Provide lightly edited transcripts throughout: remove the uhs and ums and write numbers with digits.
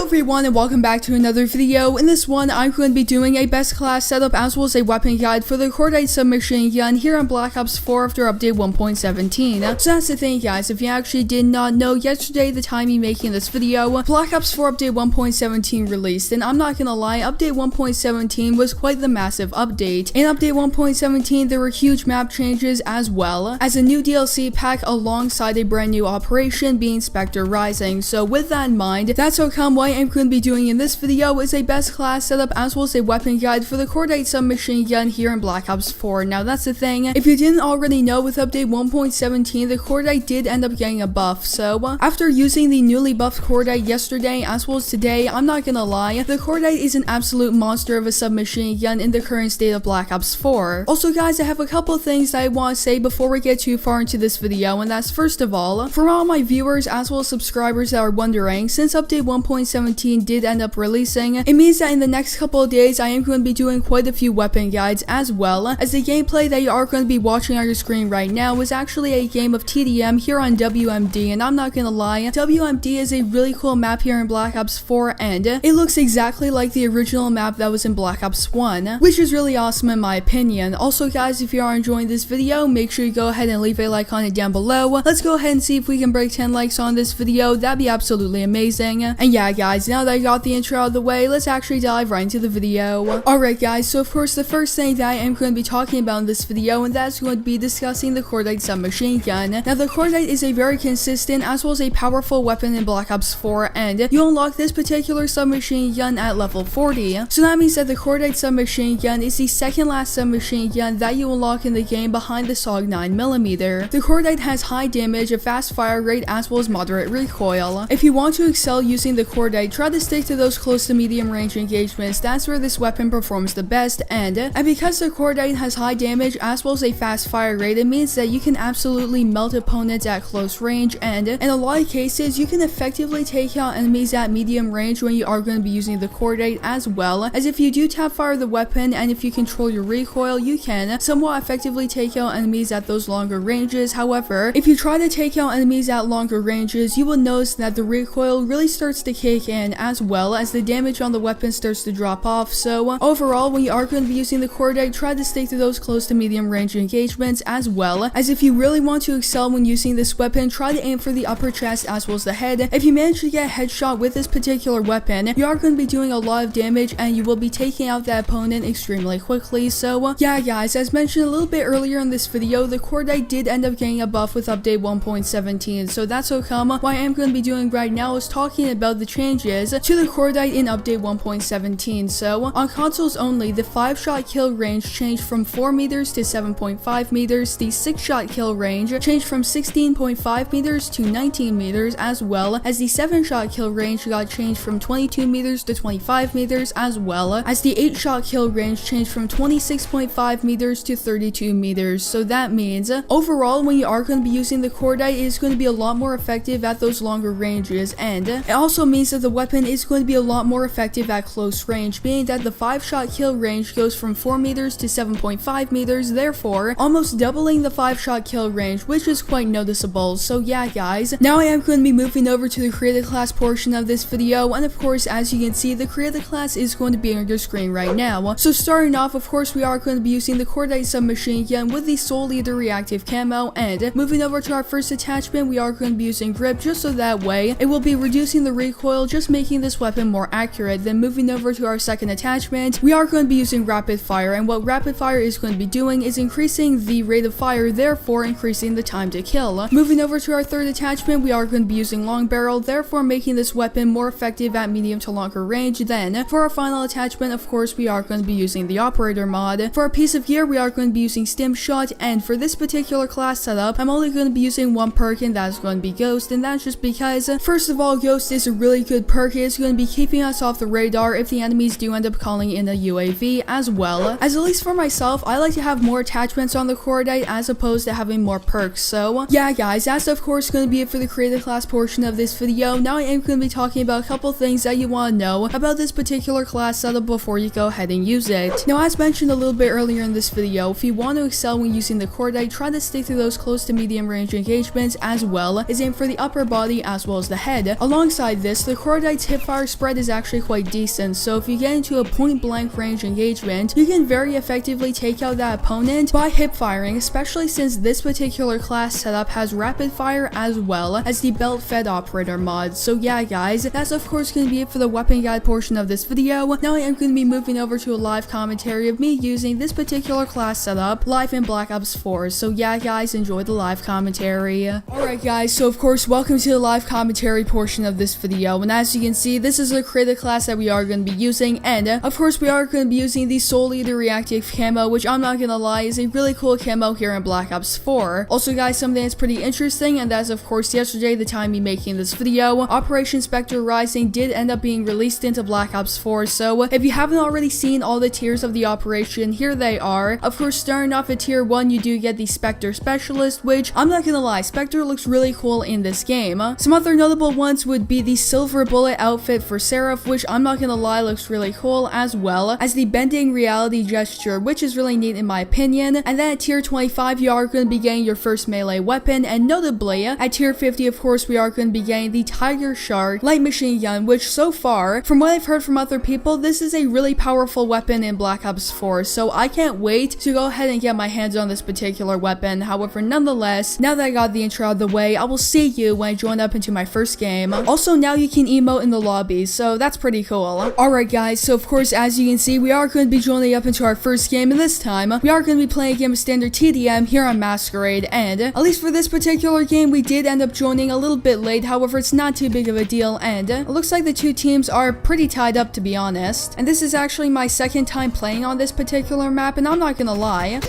everyone and welcome back to another video. In this one, I'm going to be doing a best class setup as well as a weapon guide for the Cordite submachine gun here on Black Ops 4 after update 1.17. So that's the thing guys, if you actually did not know, yesterday the time me making this video, Black Ops 4 update 1.17 released, and I'm not gonna lie, update 1.17 was quite the massive update. In update 1.17 there were huge map changes as well as a new DLC pack alongside a brand new operation being Spectre Rising. So with that in mind, that's how come what I'm going to be doing in this video is a best class setup as well as a weapon guide for the Cordite submachine gun here in Black Ops 4. Now that's the thing, if you didn't already know, with update 1.17 the Cordite did end up getting a buff. So after using the newly buffed Cordite yesterday as well as today, I'm not gonna lie, the Cordite is an absolute monster of a submachine gun in the current state of Black Ops 4. Also guys, I have a couple things that I want to say before we get too far into this video, and that's first of all, for all my viewers as well as subscribers that are wondering, since update 1.17 did end up releasing, it means that in the next couple of days I am going to be doing quite a few weapon guides, as well as the gameplay that you are going to be watching on your screen right now is actually a game of TDM here on WMD, and I'm not gonna lie, WMD is a really cool map here in Black Ops 4, and it looks exactly like the original map that was in Black Ops 1, which is really awesome in my opinion. Also guys, if you are enjoying this video, make sure you go ahead and leave a like on it down below. Let's go ahead and see if we can break 10 likes on this video, that'd be absolutely amazing. And yeah guys, now that I got the intro out of the way, let's actually dive right into the video. Alright guys, so of course the first thing that I am going to be talking about in this video, and that's going to be discussing the Cordite submachine gun. Now the Cordite is a very consistent as well as a powerful weapon in Black Ops 4, and you unlock this particular submachine gun at level 40. So that means that the Cordite submachine gun is the second last submachine gun that you unlock in the game behind the SOG 9mm. The Cordite has high damage, a fast fire rate, as well as moderate recoil. If you want to excel using the Cordite, try to stick to those close to medium range engagements, that's where this weapon performs the best, and because the Cordite has high damage as well as a fast fire rate, it means that you can absolutely melt opponents at close range, and in a lot of cases you can effectively take out enemies at medium range when you are going to be using the Cordite, as well as if you do tap fire the weapon and if you control your recoil, you can somewhat effectively take out enemies at those longer ranges. However, if you try to take out enemies at longer ranges, you will notice that the recoil really starts to kick in, as well as the damage on the weapon starts to drop off. So overall, when you are going to be using the Cordite, try to stick to those close to medium range engagements, as well as if you really want to excel when using this weapon, try to aim for the upper chest as well as the head. If you manage to get a headshot with this particular weapon, you are going to be doing a lot of damage and you will be taking out that opponent extremely quickly. So yeah guys, as mentioned a little bit earlier in this video, the Cordite did end up getting a buff with update 1.17, so that's how come what I am going to be doing right now is talking about the changes to the Cordite in update 1.17. So on consoles only, the 5-shot kill range changed from 4 meters to 7.5 meters, the 6-shot kill range changed from 16.5 meters to 19 meters, as well as the 7-shot kill range got changed from 22 meters to 25 meters, as well as the 8-shot kill range changed from 26.5 meters to 32 meters. So that means overall, when you are going to be using the Cordite, it is going to be a lot more effective at those longer ranges, and it also means that the weapon is going to be a lot more effective at close range, being that the 5-shot kill range goes from 4 meters to 7.5 meters, therefore almost doubling the 5-shot kill range, which is quite noticeable. So yeah guys, now I am going to be moving over to the creative class portion of this video, and of course as you can see, the creative class is going to be on your screen right now. So starting off, of course we are going to be using the Cordite submachine gun with the Soul Leader reactive camo, and moving over to our first attachment, we are going to be using grip, just so that way it will be reducing the recoil, just making this weapon more accurate. Then moving over to our second attachment, we are going to be using rapid fire, and what rapid fire is going to be doing is increasing the rate of fire, therefore increasing the time to kill. Moving over to our third attachment, we are going to be using long barrel, therefore making this weapon more effective at medium to longer range. Then for our final attachment, of course we are going to be using the operator mod. For our piece of gear, we are going to be using stim shot, and for this particular class setup, I'm only going to be using one perk, and that's going to be Ghost, and that's just because first of all, Ghost is a really good perk. It's going to be keeping us off the radar if the enemies do end up calling in a UAV, as well as, at least for myself, I like to have more attachments on the Cordite as opposed to having more perks. So yeah guys, that's of course going to be it for the creative class portion of this video. Now I am going to be talking about a couple things that you want to know about this particular class setup before you go ahead and use it. Now as mentioned a little bit earlier in this video, if you want to excel when using the Cordite, try to stick to those close to medium range engagements, as well as aim for the upper body as well as the head. Alongside this, the Cordite Cordite's hipfire spread is actually quite decent, so if you get into a point blank range engagement, you can very effectively take out that opponent by hip firing, especially since this particular class setup has rapid fire as well as the belt fed operator mod. So yeah guys, that's of course going to be it for the weapon guide portion of this video. Now I am going to be moving over to a live commentary of me using this particular class setup live in Black Ops 4. So yeah guys, enjoy the live commentary. Alright guys, so of course welcome to the live commentary portion of this video, and as you can see, this is the creative class that we are going to be using, and of course we are going to be using the Soul Eater reactive camo, which I'm not gonna lie is a really cool camo here in Black Ops 4. Also guys, something that's pretty interesting, and that's of course yesterday, the time me making this video, Operation Spectre Rising did end up being released into Black Ops 4, so if you haven't already seen all the tiers of the operation, here they are. Of course, starting off at tier 1, you do get the Spectre Specialist, which I'm not gonna lie, Spectre looks really cool in this game. Some other notable ones would be the Silver Bullet outfit for Seraph, which I'm not gonna lie looks really cool, as well as the Bending Reality Gesture, which is really neat in my opinion. And then at tier 25, you are going to be getting your first melee weapon, and notably, at tier 50, of course, we are going to be getting the Tiger Shark light machine gun, which so far, from what I've heard from other people, this is a really powerful weapon in Black Ops 4, so I can't wait to go ahead and get my hands on this particular weapon. However, nonetheless, now that I got the intro out of the way, I will see you when I join up into my first game. Also, now you can emote in the lobby, so that's pretty cool. Alright guys, so of course, as you can see, we are going to be joining up into our first game, and this time, we are going to be playing a game of standard TDM here on Masquerade, and at least for this particular game, we did end up joining a little bit late. However, it's not too big of a deal, and it looks like the two teams are pretty tied up, to be honest. And this is actually my second time playing on this particular map, and I'm not gonna lie,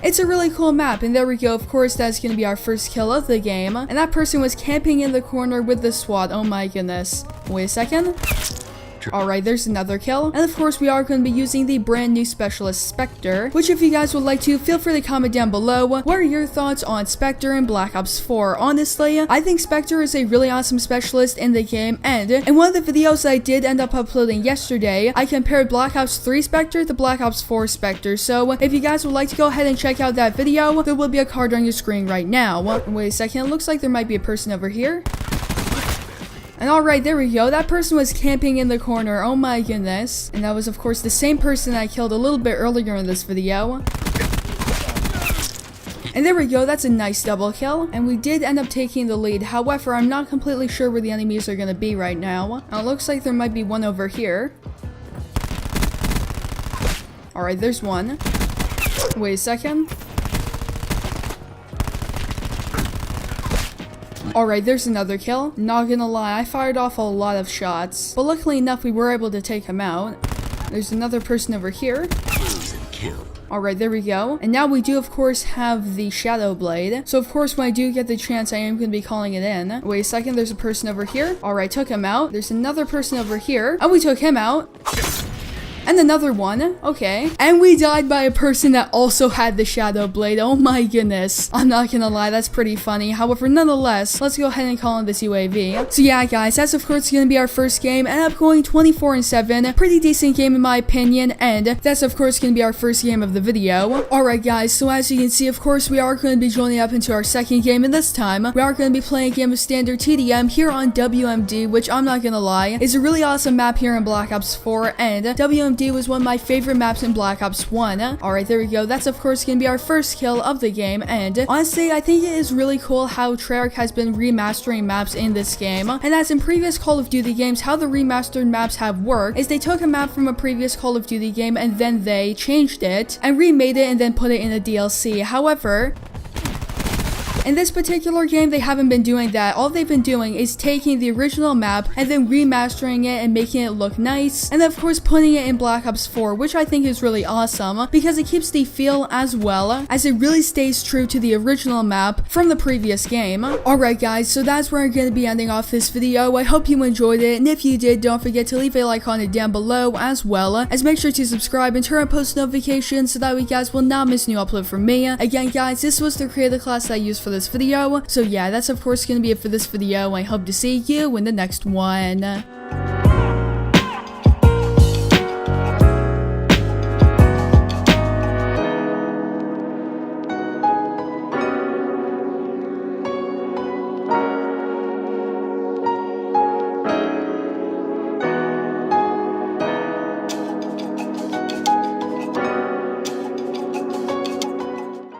it's a really cool map. And there we go, of course, that's gonna be our first kill of the game, and that person was camping in the corner with the SWAT. Oh my goodness. Wait a second. Alright, there's another kill. And of course, we are going to be using the brand new Specialist Spectre, which if you guys would like to, feel free to comment down below. What are your thoughts on Spectre in Black Ops 4? Honestly, I think Spectre is a really awesome specialist in the game, and in one of the videos I did end up uploading yesterday, I compared Black Ops 3 Spectre to Black Ops 4 Spectre. So if you guys would like to go ahead and check out that video, there will be a card on your screen right now. Wait a second, it looks like there might be a person over here. And alright, there we go, that person was camping in the corner. Oh my goodness. And that was of course the same person I killed a little bit earlier in this video. And there we go, that's a nice double kill. And we did end up taking the lead. However, I'm not completely sure where the enemies are gonna be right now. It looks like there might be one over here. Alright, there's one. Wait a second. Alright, there's another kill. Not gonna lie, I fired off a lot of shots, but luckily enough we were able to take him out. There's another person over here. Alright, there we go. And now we do of course have the Shadow Blade, so of course when I do get the chance I am going to be calling it in. Wait a second, there's a person over here. Alright, took him out. There's another person over here. And we took him out. And another one, okay. And we died by a person that also had the Shadow Blade. Oh my goodness. I'm not gonna lie, that's pretty funny. However, nonetheless, let's go ahead and call in this UAV. So yeah, guys, that's of course gonna be our first game. And I'm going 24-7. Pretty decent game in my opinion. And that's of course gonna be our first game of the video. Alright guys, so as you can see, of course, we are going to be joining up into our second game. And this time, we are going to be playing a game of standard TDM here on WMD, which I'm not gonna lie, is a really awesome map here in Black Ops 4. And WMD was one of my favorite maps in Black Ops 1. Alright, there we go. That's of course gonna be our first kill of the game, and honestly, I think it is really cool how Treyarch has been remastering maps in this game. And as in previous Call of Duty games, how the remastered maps have worked is they took a map from a previous Call of Duty game and then they changed it and remade it and then put it in a DLC. However, in this particular game, they haven't been doing that. All they've been doing is taking the original map and then remastering it and making it look nice, and of course putting it in Black Ops 4, which I think is really awesome because it keeps the feel as well as it really stays true to the original map from the previous game. Alright guys, so that's where I'm going to be ending off this video. I hope you enjoyed it, and if you did, don't forget to leave a like on it down below, as well as make sure to subscribe and turn on post notifications so that you guys will not miss a new upload from me. Again guys, this was the creative class that I used for this video. So yeah, that's of course going to be it for this video. I hope to see you in the next one.